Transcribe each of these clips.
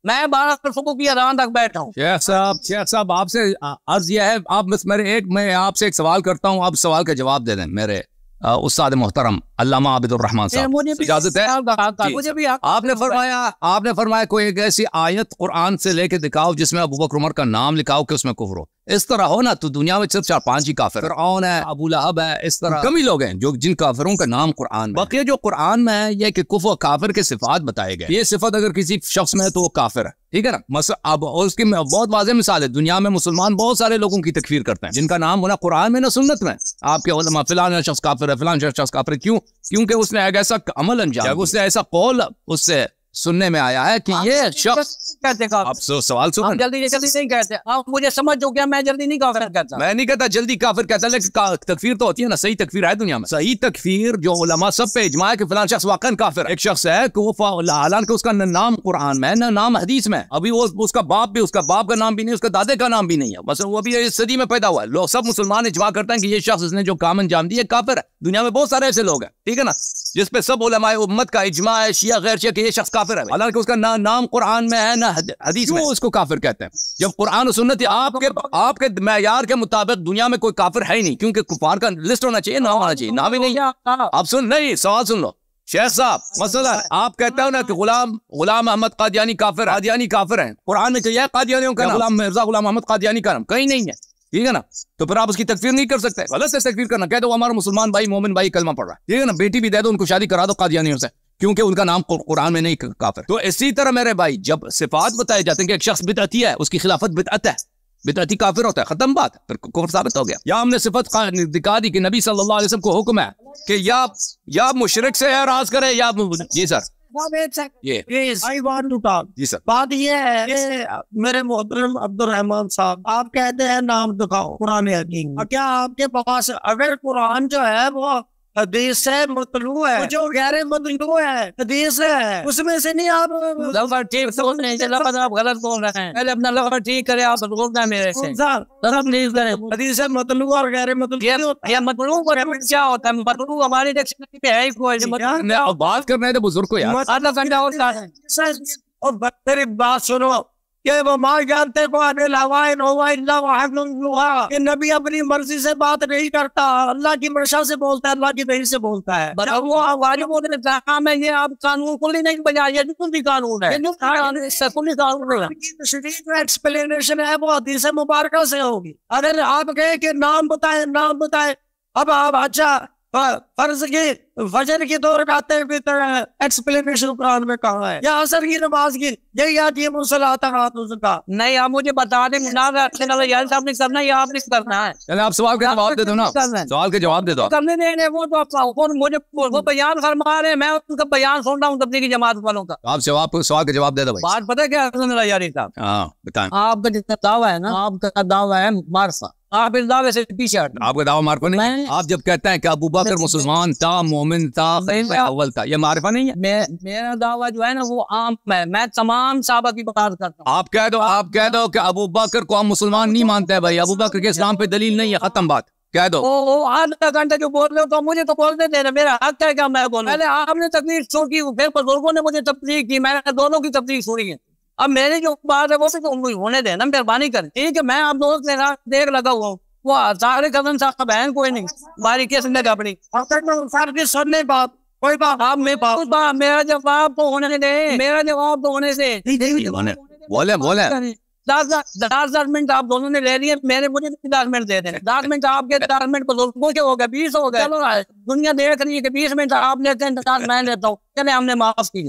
मैं 12 सुबह की अजान तक बैठा हूँ। शेख साहब आपसे अर्ज यह है, आप बस मैं आपसे एक सवाल करता हूँ, आप सवाल का जवाब दे दें। मेरे उस्ताद मोहतरम अल्लामा आबिदुर रहमान साहब, इजाजत है? मुझे भी आपने फरमाया कोई एक ऐसी आयत कुरान से लेके दिखाओ जिसमें अबू बकर उमर का नाम लिखाओ कि उसमें कुफ्र हो। इस तरह हो ना तो दुनिया में सिर्फ 4-5 ही काफिर, फिरऔन है, अबू लहब है, इस तरह कम ही लोग हैं जो जिन काफिरों का नाम कुरान में। बाकी जो कुरान में है ये कि कुफ्र काफिर के सिफात बताए गए, ये सिफत अगर किसी शख्स में है तो वो काफिर है, ठीक है ना। अब उसकी बहुत वाज़ेह मिसाल है, दुनिया में मुसलमान बहुत सारे लोगों की तकफीर करते हैं जिनका नाम होना कुरान में ना सुन्नत में। आपके उलमा फिलान शख्स काफिर है, फिलान शख्स काफिर। क्यों? क्योंकि उसने एक ऐसा अमल अंजाम, उसने ऐसा कौल उससे सुनने में आया है कि ये शख्स कहते हैं। आप सवाल सुन, जल्दी नहीं कहते आप, मुझे समझ हो गया, मैं जल्दी नहीं काफिर कहता। मैं नहीं कहता जल्दी काफिर कहता, लेकिन तकफीर तो होती है ना, सही तकफीर है दुनिया में। सही तकफीर जो उलमा सब पे इजमा है कि फलान शख्स वाकई काफिर। एक शख्स है कि वो हालांकि उसका न नाम कुरान में न नाम हदीस में, अभी वो उसका बाप का नाम भी नहीं, उसका दादे का नाम भी नहीं है, बस वो अभी इस सदी में पैदा हुआ है। लोग सब मुसलमान इजमा करते हैं कि ये शख्स इसने जो काम अंजाम दिया काफिर है। दुनिया में बहुत सारे ऐसे लोग हैं, ठीक है ना, जिस पे सब उलमाए उम्मत का इजमा है, शिया गैर शिया, कि ये शख्स काफिर है, हालांकि उसका ना नाम कुरान में है ना हदीस में। उसको काफिर कहते हैं जब कुरान और सुन्नत आपके मयार के मुताबिक दुनिया में कोई काफिर है ही नहीं, क्योंकि कुफार का लिस्ट होना चाहिए, नाम होना चाहिए, नाम ही नहीं। आप सवाल सुन लो शेख साहब। मसला आप कहते हो ना कि गुलाम अहमद कादियानी काफिर है, कुरान में चाहिए कादियानियों का गुलाम अहमद कादियानी का नाम कहीं नहीं है, ठीक है ना। तो फिर आप उसकी तकफीर नहीं कर सकते, गलत है तकफीर करना। कह दो हमारा मुसलमान भाई मोमिन भाई कलमा पढ़ रहा है, ठीक है ना, बेटी भी दे दो, उनको शादी करा दो कादियानियों से, क्योंकि उनका नाम कुरान में नहीं काफिर। तो इसी तरह मेरे भाई जब सिफात बताए जाते हैं कि एक शख्स बिदअती है, उसकी खिलाफत बिदअत है, बिदअती काफिर होता है, खत्म बात, फिर कुफ्र साबित हो गया। या हमने सिफत दिखा दी कि नबी सल्लल्लाहु अलैहि वसल्लम को हुक्म है कि या मुशरिक से एराज करे या जी sir I want to talk. जी सर। बात ये है कि मेरे मोहतरम अब्दुल रहमान साहब, आप कहते हैं नाम दिखाओ कुरान हकीम, क्या आपके पास अगर कुरान जो है वो हदीस से मतलू है, जो गैर मतलू है हदीस है, उसमें से नहीं आप ठीक बोल रहे हैं, आप गलत बोल रहे हैं। पहले अपना लफ्ज़ ठीक करे, आप बोलते हैं मेरे से प्लीज करें। हदीस से मतलू और गैर मतलू, या मतलू क्या होता है? मतलू हमारी डिक्शनरी पे है ही कोई। बात कर रहे हैं तो बुजुर्ग को यार आधा घंटा होता है। और मेरी बात सुनो कि वो माँ जानते को कि नबी अपनी मर्जी से बात नहीं करता, अल्लाह की मंशा से बोलता है, अल्लाह की वही से बोलता है। वो वाजिब में ये आप कानून को नहीं बजा, ये भी कानून है, एक्सप्लेनेशन है वो हदीस मुबारक से होगी। अगर आप कहे कि नाम बताए, अब आप अच्छा फर्ज की फजर की 2 रकातें भी एक्सप्लेनेशन कुरान में कहा है, या असर की नमाज की यही आती है मुसलाता का नहीं। आप मुझे बता दें यार साहब ने करना या आपने करना है? चले आप सवाल का जवाब दे दो ना, सवाल के जवाब दे दो। करने देंगे वो तो मुझे वो बयान फरमा रहे हैं, मैं उनका बयान सुन रहा हूँ तबलीगी जमात वालों का। आप सवाल का जवाब दे दो भाई। बात पता क्या यारी साहब? हाँ बताएं। आपका जितना दावा है ना, आपका दावा है मारफा, आप इस दावे से पीछे हटना। आपका दावा मारफा नहीं। आप जब कहते हैं कि अबू बकर मुसलमान था, मोमिन था, अव्वल था, ये मारफा नहीं है। मेरा दावा जो है ना वो आम है, मैं तमाम साहबा की बात करता हूँ। आप कह दो कि अबू बकर को हम मुसलमान नहीं मानते हैं भाई, अबू बकर के इस्लाम पे दलील नहीं है, खत्म बात, कह दो। आधा घंटा जो बोल रहे हो तो मुझे तो बोलने देना, मेरा हक है क्या मैं बोलूं? पहले आपने तकलीफ सुनी, फिर बुजुर्गों ने मुझे तबलीग की, मैंने दोनों की तबलीग सुनी है। अब मेरी जो बात है वो तो होने देना, मेहरबानी करें। ठीक है, मैं आप दोनों से देख लगा हुआ हूँ, वो सारे कदम साहब बहन कोई नहीं, हमारी केस में अपनी सुनने बात कोई बात आप में मेरा जवाब तो होने दे, मेरा जवाब तो होने से बोले 10 मिनट आप दोनों ने ले लिए, मुझे 10 मिनट दे दें। 10 मिनट आपके, 10 मिनट बुजुर्गों के हो गए, 20 हो गए। चलो दुनिया देख रही है कि 20 मिनट आप लेते हैं, 10 मैं लेता हूँ। चले हमने माफ की,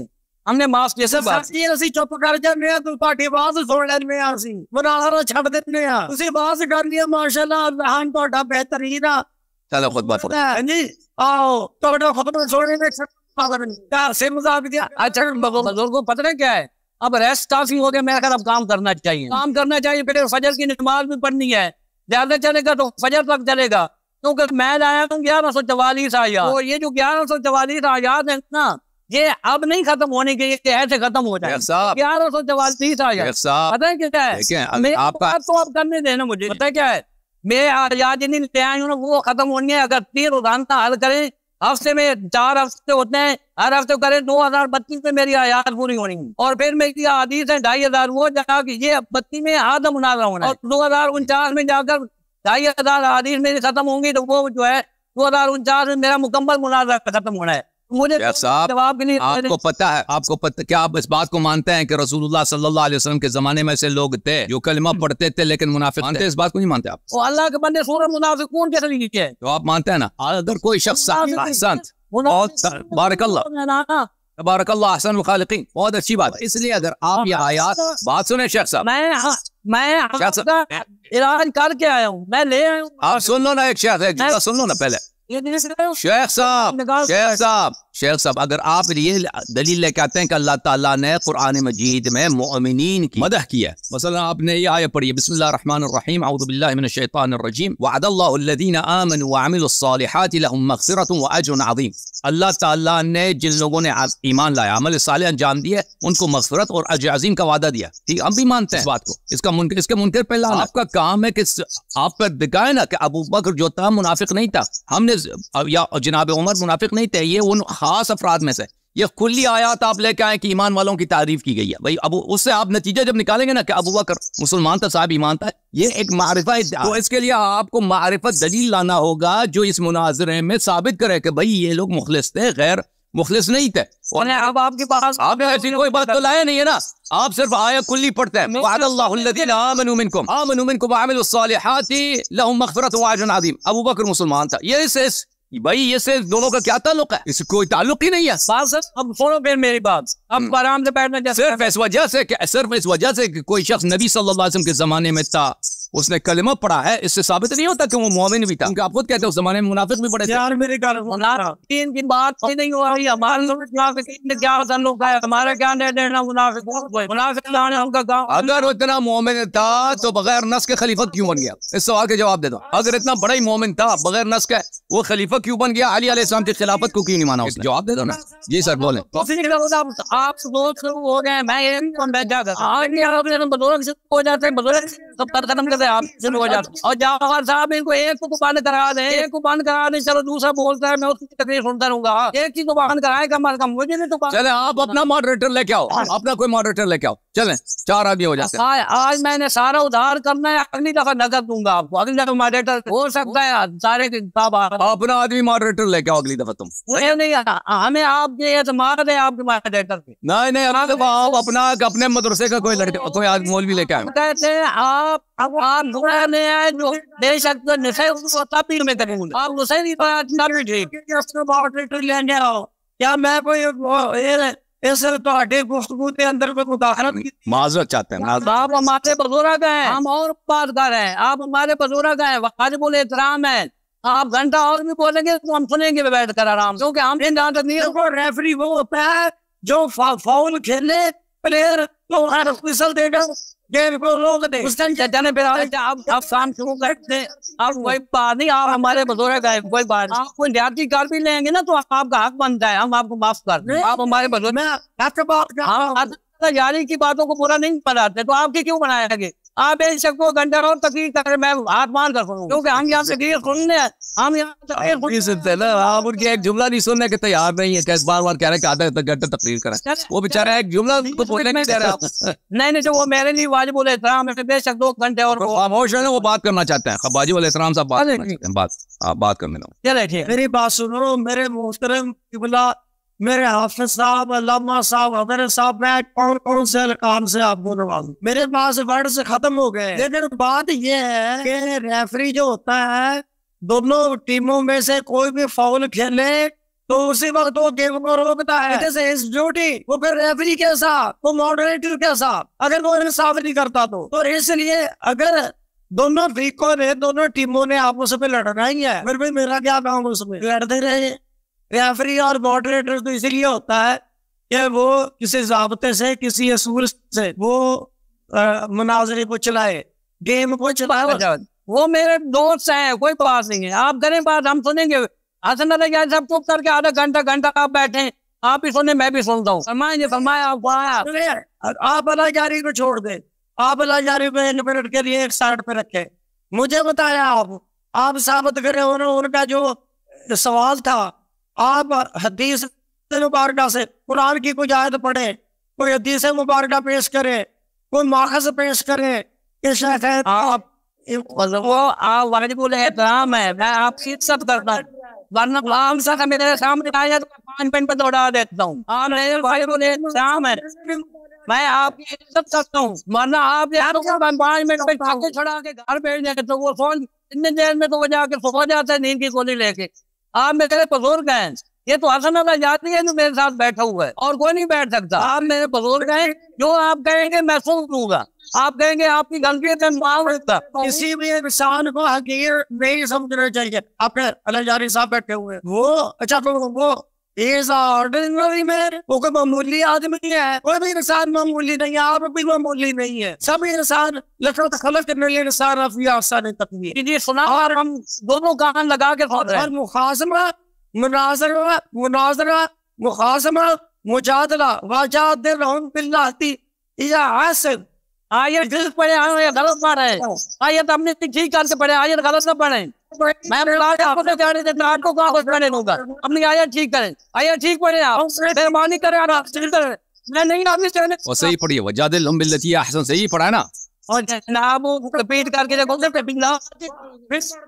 हमने माफ किया सब ਅਸੀਂ ਚੁੱਪ ਕਰ ਜਾਂਦੇ ਆ, ਤੂੰ ਪਾਠੀ ਬਾਤ ਸੁਣ ਲੈਂਦੇ ਆ, ਅਸੀਂ ਬਨਾਲਾ ਛੱਡ ਦਿੰਦੇ ਆ, ਤੁਸੀਂ ਬਾਤ ਕਰ ਲਿਆ ਮਾਸ਼ਾਅੱਲਾ, ਹਾਂ ਤੁਹਾਡਾ ਬਿਹਤਰੀਨ ਆ। चलो खुद बात जी आओ ਤੁਹਾਡਾ ਖੁਦ ਸੁਣਨੇ में क्या से मजाक दिया। अच्छा बुजुर्गों पता है क्या है, अब रेस्ट काफी हो गया, मैं अब काम करना चाहिए, फिर फजर की नमाज भी पढ़नी है, ज्यादा चलेगा तो फजर तक चलेगा, क्योंकि मैं लाया हूँ 1144 आयात, तो ये जो 1144 आयात है ना, ये अब नहीं खत्म होने के, ये ऐसे खत्म हो जाए। 1144 आयात पता है क्या है, आपका तो आप करने देना मुझे, पता है क्या है, मैं आजाद नहीं ले आया हूँ, वो खत्म होनी है। अगर 3 रोजाना हल करें, हफ्ते में 4 हफ्ते होते हैं, हर हफ्ते करें 2032 में मेरी आयात पूरी होनी है। और फिर मेरी हदीस है 2500 वो जाकर ये 32 में आधा मुनाज़रा होना है, और 2049 में जाकर 2500 हदीस मेरी खत्म होंगी, तो वो जो है 2049 में मेरा मुकम्मल मुनाज़रा खत्म होना है। मुझे जवाब के लिए आपको पता है, क्या आप इस बात को मानते हैं कि रसूलुल्लाह सल्लल्लाहु अलैहि वसल्लम के जमाने में से लोग थे जो कलमा पढ़ते थे लेकिन मुनाफिक मानते? इस बात को नहीं मानते आप? वो अल्लाह के बंदे सूरत मुनाफिकून कैसे लिखी है? तो आप मानते हैं ना? अगर कोई शख्स संत बारकल्लाह तबारकल्लाह अहसनुल खालिकीन, बहुत अच्छी बात है। इसलिए अगर आप ये आयात, बात सुने शेख साहब, मैं इलाज करके आया हूँ, मैं ले आया हूँ। आप सुन लो ना, एक शेख सुन लो ना पहले। शेख साहब अगर आप ये दलील लेके आते हैं कि अल्लाह ताला ने कुरान मजीद में मोमिनीन की मदह की है, मसलन आपने ये आयत पढ़ी है बिस्मिल्लाहिर्रहमानिर्रहीम औज़ु बिल्लाहि मिनश शैतानिर्रजीम वअदल्लाहु अल्लज़ीना आमनु वअमिलुस्सालिहाति लहुम मग़फ़िरतुन व अज्रुन अज़ीम। अल्लाह ताला ने जिन लोगों ने ईमान लाया, अमल सालेह अंजाम दिए, उनको मग़फ़िरत और अज्र अज़ीम का वादा दिया। ठीक, हम भी मानते हैं इस बात को। इसके मुनकर पे लाना आपका काम है कि आप पर दिखाए ना कि अबू बकर जो था मुनाफिक नहीं था, हमने या जनाब उमर मुनाफिक नहीं थे, ये उन खास अफराद में से। ये खुली आयात आप लेके आए कि ईमान वालों की तारीफ की गई है भाई। अब उससे आप नतीजा जब निकालेंगे ना कि अबू बकर मुसलमान था, साहब ईमान था, ये एक मारिफा, तो इसके लिए आपको मारिफत दलील लाना होगा जो इस मुनाजरे में साबित करे कि भाई ये लोग मुखलिस थे, गैर मुखलिस नहीं थे। और अब आपके पास आपने ऐसी कोई बात तो लाया नहीं है ना, आप सिर्फ आयत कुल्ली पढ़ते हैं। वअदल्लाहु अल्लज़ीना आमनु मिनकुम वअमिलुस्सालिहाति लहुम मग़फ़िरतुन व अज्रुन अज़ीम। अबू बकर मुसलमान था, ये भाई ये से दोनों का क्या ताल्लुक है? इससे कोई ताल्लुक ही नहीं है। अब सुनो फिर मेरी बात, अब आराम से बैठना। सिर्फ इस वजह से कि कोई शख्स नबी सल्लल्लाहु अलैहि वसल्लम के जमाने में था, उसने कलमा पढ़ा है, इससे साबित नहीं होता कि वो मोमिन भी था। आप खुद कहते हो उस जमाने में मुनाफिक भी पड़े थे। यार मेरे तीन की बात नहीं हो रही, हमारे क्या ताल्लुक है, हमारा क्या लेना मुनाफिक लाने उनका काम। अगर वो इतना मोमिन था तो बगैर नस के खलीफा क्यों बन गया? इस सवाल के जवाब दे दो। अगर इतना बड़ा ही मोमिन था, बगैर नस के वो खलीफा क्यों बन गया? अली अलैहिस्सलाम की खिलाफत को क्यों नहीं माना उसने? जवाब दे दो ना। जी सर बोले। आप हो गए, मैं बुजुर्ग हो जाते खत्म करते आप हो जाते, और जवाहर साहब इनको एक को बंद करा दे, एक को बंद करा दे, चलो दूसरा बोलता है, मैं उसकी तकलीफ सुनता रहूंगा। एक चीज को बंद कराए कम अज कम, मुझे नहीं तो चले आप अपना मॉडरेटर लेके आओ, अपना कोई मॉडरेटर लेके आओ, चले 4 आदमी हो जाते हैं। आज मैंने सारा उधार करना है, अगली दफा नकद दूंगा आपको, अगली दफा मॉडरेटर हो सकता है सारे अपना आदमी मॉडरेटर लेके आओ अगली दफा। तुम नहीं, हमें आपके एतमाद है आपके मॉडरेटर पे। नहीं अपना अपने मदरसे का कोई लड़का, कोई आदमी मौलवी लेके आए। कहते हैं आप आए जो बेशक तबीर में करेंगे आप उसे नहीं लेने आओ। क्या मैं कोई गुफ्तगू के अंदर माजरत चाहते हैं? आप हमारे बुजुर्ग हैं, हम और बात कर रहे हैं, आप हमारे बुजुर्ग हैं, वाजिबुल एहतराम है। आप घंटा और भी बोलेंगे तो हम सुनेंगे बैठ कर आराम, क्योंकि हम रेफरी वो होता है जो फाउल खेले प्लेयर तो फिसल देगा, गेम को रोक दे, उस दिन जाने पे आप काम शुरू करते। आप कोई बात नहीं, आप हमारे बुजुर्ग हैं, कोई बात नहीं। आप कोई जाति कर भी लेंगे ना तो आपका हक बनता है, हम आपको माफ कर दें। आप हमारे बुजुर्ग में आपके बात जारी की बातों को पूरा नहीं बनाते तो आपके क्यों बनाएंगे? आप बेशक को घंटा और तकलीफ कर, मैं हाथ मान कर सुनूं, क्योंकि हम यहाँ से सुनने, हम यहाँ आप उनकी एक जुमला नहीं सुनने के तैयार नहीं है, कैसे बार बार कह रहे हैं आधा घंटा तकलीफ करें, वो बेचारा एक जुमला को बोलने नहीं दे रहा। नहीं जो वो मेरे लिए वाजिबुल एहतराम है, बेशक 2 घंटे और खामोश है, वो बात करना चाहते हैं। वाजिबुल एहतराम साहब बात करने दो। चले ठीक, मेरी बात सुनो मेरे मोहतरम किबला, मेरे हाफिज साहब, अल्लामा साहब, हजरत साहब, मैं कौन से काम से आपको नवाजूं? मेरे पास वर्ड से खत्म हो गए। लेकिन बात यह है कि रेफरी जो होता है, दोनों टीमों में से कोई भी फाउल खेले तो उसी वक्त वो गेम को रोकता है। जैसे इस ड्यूटी वो फिर रेफरी के साथ, वो मॉडरेटर के साथ, अगर वो इंसाफ नहीं करता तो इसलिए अगर दोनों फ्रीकों ने, दोनों टीमों ने आपस में लड़ना ही है, फिर भी मेरा क्या काम उसमें? लड़ते रहे। रेफरी और मॉडरेटर तो इसलिए होता है कि वो किसी ज़ाब्ते से, किसी असूल से वो मुनाज़रे को चलाए, गेम को चलाए। वो मेरे दोस्त हैं, कोई बात नहीं है, आप करें बात, हम सुनेंगे। हसन अली सब चुप करके आधा घंटा आप बैठे, आप भी सुने, मैं भी सुनता हूँ। फरमाया आप अलाजारी को छोड़ दे, आप अलाजारी को 1 मिनट के लिए एक साइड पे रखे। मुझे बताया आप साबित करें उनका जो सवाल था आप हदीस मुबारक से कुरान की कोई आयत पढ़े, कोई हदीस मुबारक पेश करे, कोई माखज़ पेश करे कि शायद आप वो आप वाजिबुल एहतराम है, मैं आपकी इज्जत करता हूँ, वरना आम सा मेरे सामने आया तो 5 मिनट पे दौड़ा देता हूँ। आप मेरे वाजिबुल एहतराम है, मैं आपकी इज्जत करता हूँ, वरना आप 5 मिनट पे खाके छुड़ा के घर भेज देंगे तो वो फोन इतने देर में तो वो जाके सो जाता है नींद की गोली लेके। आप मेरे बुजुर्ग हैं, ये तो हसन अल्लाह जाती है जो मेरे साथ बैठा हुआ है और कोई नहीं बैठ सकता। आप मेरे बुजुर्ग हैं, जो आप कहेंगे मैं सुन लूंगा, आप कहेंगे आपकी गलती है मैं माफ करता। किसी भी इंसान को हकीर नहीं समझना चाहिए। आपके अलजारी साहब बैठे हुए वो अच्छा तो वो इज ऑर्डिनरी मैन, वो कोई मामूली आदमी है, कोई भी इंसान मामूली नहीं है, आप भी मामूली नहीं है, सभी इंसान लखत खलक नहीं इंसान अफिया आसान तकवीर। जी सुना और हम दोनों कान लगा के सुन रहे हैं। और मुखासमा मुनाजरा मुनाजरा मुखासमा मुजादला वाजादिलहुम बिल्लाहि या हासिल। आयत ठीक पढ़े, आयत गलत पढ़ रहे हैं, आयत हमने ठीक करके पढ़े, आयत गलत ना पढ़े। मैं आपको कहाँ पढ़ने दूंगा, अपनी आयत ठीक करें, आयत ठीक पढ़े आप, मेहरबानी करें आप ठीक करें। मैं नहीं आपने वो सही पढ़िए, वजादिलहुम बिल्लती अहसन, सही पढ़ा है ना। और जनाब रिपीट करके देखो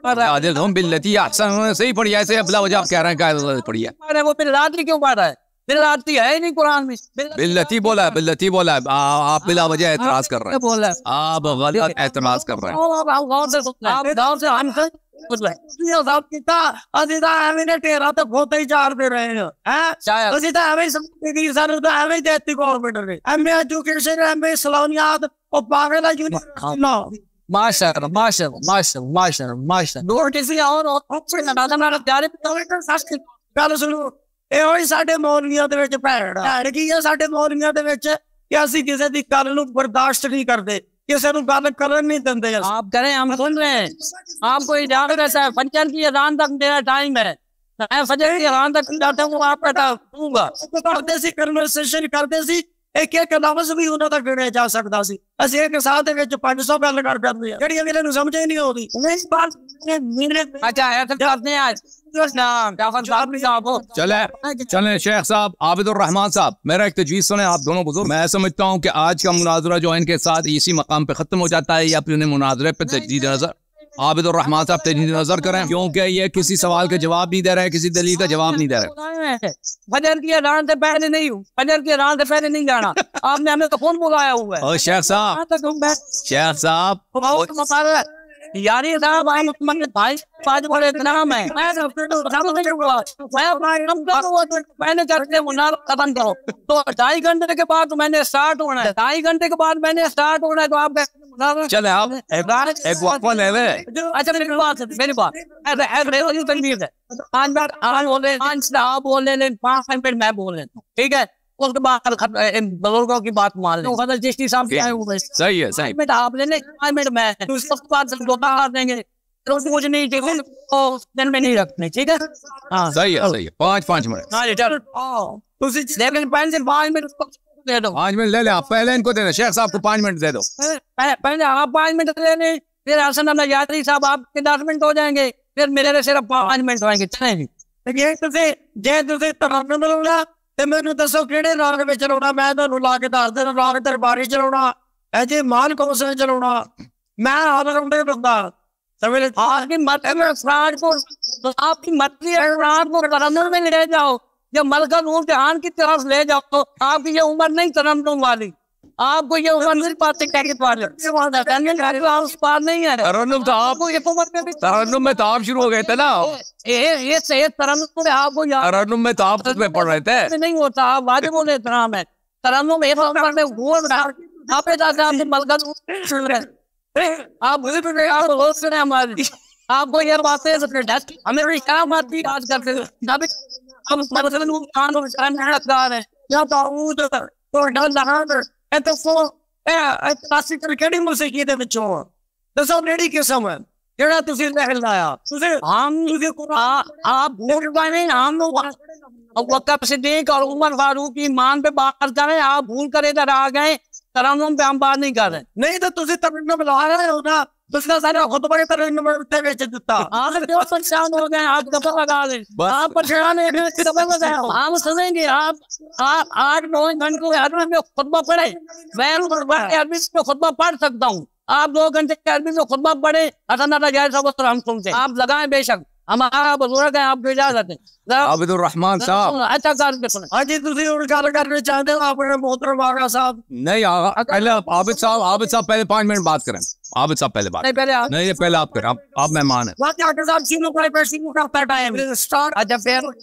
वजादिलहुम बिल्लती अहसन सही पढ़िए, ऐसे बिला वजह आप कह रहे हैं क्या पढ़िए। अरे वो फिर रात्रि क्यों पढ़ रहा है, फिर रात्रि है ही नहीं कुरान में। बिल्लती बोला है, बिल्लती बोला है, आप बिला वजह एतराज कर रहे हैं, बोला आप गलत एतराज कर रहे हैं। आप गाँव से हम तेरा तो होता ही चार दे रहे हैं एजुकेशन सलानियात और पागल माशाल्लाह माशाल्लाह माशाल्लाह माशाल्लाह माशाल्लाह दूर किसी और गल सुनो ਇਹ ਸਾਡੇ ਮੌਲਵੀਆਂ ਦੇ ਵਿੱਚ ਭੈਣ ਕੀ ਆ ਸਾਡੇ ਮੌਲਵੀਆਂ ਦੇ ਵਿੱਚ ਕਿ ਅਸੀਂ ਕਿਸੇ ਦੀ ਗੱਲ ਨੂੰ ਬਰਦਾਸ਼ਤ ਨਹੀਂ ਕਰਦੇ, किसी को गाल करने नहीं देते। आप करें, हम सुन रहे हैं, आपको इजाजत है, फजर की अजान तक मेरा टाइम है, मैं फजर की अजान तक जाता हूँ, आपका दूंगा करते सी कन्वर्सेशन करते सी एक एक लफ्ज़ भी उन्होंने तक गिने जा सकता सी। ਅਸੀਂ ਇੱਕ ਸਾਲ ਦੇ ਵਿੱਚ 500 ਗੱਲ ਕਰ ਜਾਂਦੇ ਆ ਜਿਹੜੀ ਅਗਲੇ ਨੂੰ ਸਮਝ ਹੀ ਨਹੀਂ ਆਉਂਦੀ। ਨਹੀਂ ਬਾਤ ਮੇਰੇ अच्छा ऐसा करते हैं आज चले शेख साहब आबिदुर रहमान साहब, मेरा एक तजवीज़ सुने आप दोनों बुजुर्ग। मैं समझता हूँ कि आज का मुनाजरा जो है इनके साथ इसी मकाम पे खत्म हो जाता है, या फिर इन्हें मुनाजरे पे तजदीद नजर आबिदुर रहमान साहब तजदीद नजर करें, क्योंकि ये किसी सवाल के जवाब नहीं दे रहे, किसी दलील का जवाब नहीं दे रहे। फजर की अजान से पहले नहीं हूँ, फजर की अजान से पहले नहीं जाना, आपने हमें तो फोन बुलाया हुआ है। और शेख साहब यारी साहब भाई पाँच बड़े नाम है, मैंने करके खत्म करो तो 2.5 घंटे के बाद मैंने स्टार्ट होना है, 2.5 घंटे के बाद मैंने स्टार्ट होना है, तो आप चले आप एक वक्फा ले ले। अच्छा मेरी बात तकलीफ है, 5 मिनट आप बोले, 5 मिनट मैं बोल लेता हूँ, ठीक है, उसके बाद बुजुर्गों की बात मान लो, फजल चिश्ती साहब सही है, सही मिनट आप ले लें, 5 मिनट मैं, उसके बाद दोबारा देंगे कुछ नहीं, ठीक है, तो दिन में नहीं रखने, ठीक है, हाँ सही है, सही है, 5 मिनट। हाँ चलो लेकिन 5 मिनट दे दो, 5 मिनट ले ले आप, पहले इनको दे दो, शेख साहब को 5 मिनट दे दो, पहले आप 5 मिनट ले लें, फिर हसन अल्लाह यादरी साहब आपके 10 मिनट हो जाएंगे, फिर मेरे सिर्फ 5 मिनट होंगे, चलेंगे। जे तुझे तरन्नुम मिलूंगा ਤੇ ਮੈਨੂੰ ਦੱਸੋ ਕਿਹੜੇ ਰਾਗ ਵਿੱਚ ਚਲਾਉਣਾ, ਮੈਂ ਤੁਹਾਨੂੰ ਲਾ ਕੇ ਦੱਸ ਦੇਣਾ ਰਾਗ ਦਰਬਾਰੀ ਚਲਾਉਣਾ ਹੈ ਜੀ, ਮਾਨ ਕੌਂਸਲ चलाਉਣਾ, मैं ऑलराउंडर बंदा समझ ले। आपकी मर्जी है, रात को तरन्नुम में ले जाओ, जब मलका नूर जहान की तरफ ले जाओ, आपकी ये उम्र नहीं तरन्नुम वाली, आपको ये उम्र नहीं पाते पार नहीं है, तरन्नुम में तो आप शुरू हो गए थे ना, ये तरन्नुम में आपको तरन्नुम में तो आप खुद में पढ़ रहे थे, नहीं होता, आप वाजिब बोले इतराम है, तरन्नुम में आपके मलका आप हमारी आपको ये बातें हमें क्या बात की बात करते ਕਿਹੜੀ ਮੌਸੀਕੀ ਦੇ ਵਿੱਚੋਂ ਦੱਸੋ ਕਿਹੜੀ ਕਿਸਮ ਹੈ ਜਿਹੜਾ ਤੁਸੀਂ ਲਹਿਰ ਲਾਇਆ ਤੁਸੀਂ आप भूल गए, हम वक़्त सिद्दीक़ और उमर फारूक की ईमान पे बात करें, आप भूल कर इधर आ गए, तरन्नुम पे हम बात नहीं कर रहे। नहीं तो ਤੁਸੀਂ ਤਰन्नुम ਲਾ ਰਹੇ ਹੋ ਨਾ, दूसरा सारा खुतबा की तरह नंबर बेच देता। आप क्यों परेशान हो गए? आप दफा लगा दें, आप परेशान है, दफा लगा। हम सुनेंगे, आप 8-9 घंटे के अरबी में खुतबा पढ़े, मैं अरबी में खुतबा पढ़ सकता हूँ। आप 2 घंटे के अरबी में खुतबा पढ़े, हसन जायज हम सुनते, आप लगाएं बेशक, हमारा बुजुर्ग है, आपको इजाजत है। आबिदुर रहमान साहब, अच्छा कर सुने। हाँ जी, तुम उनका करना चाहते हो आप मोहतरम आगा साहब? नहीं पहले आबिद साहब पहले 5 मिनट बात करें। आबिद साहब पहले बात नहीं, पहले आप, नहीं, पहले आप करें, आप मेहमान हैं। वाकई साहब, सीनों का टाइम स्टार्ट। अच्छा फिर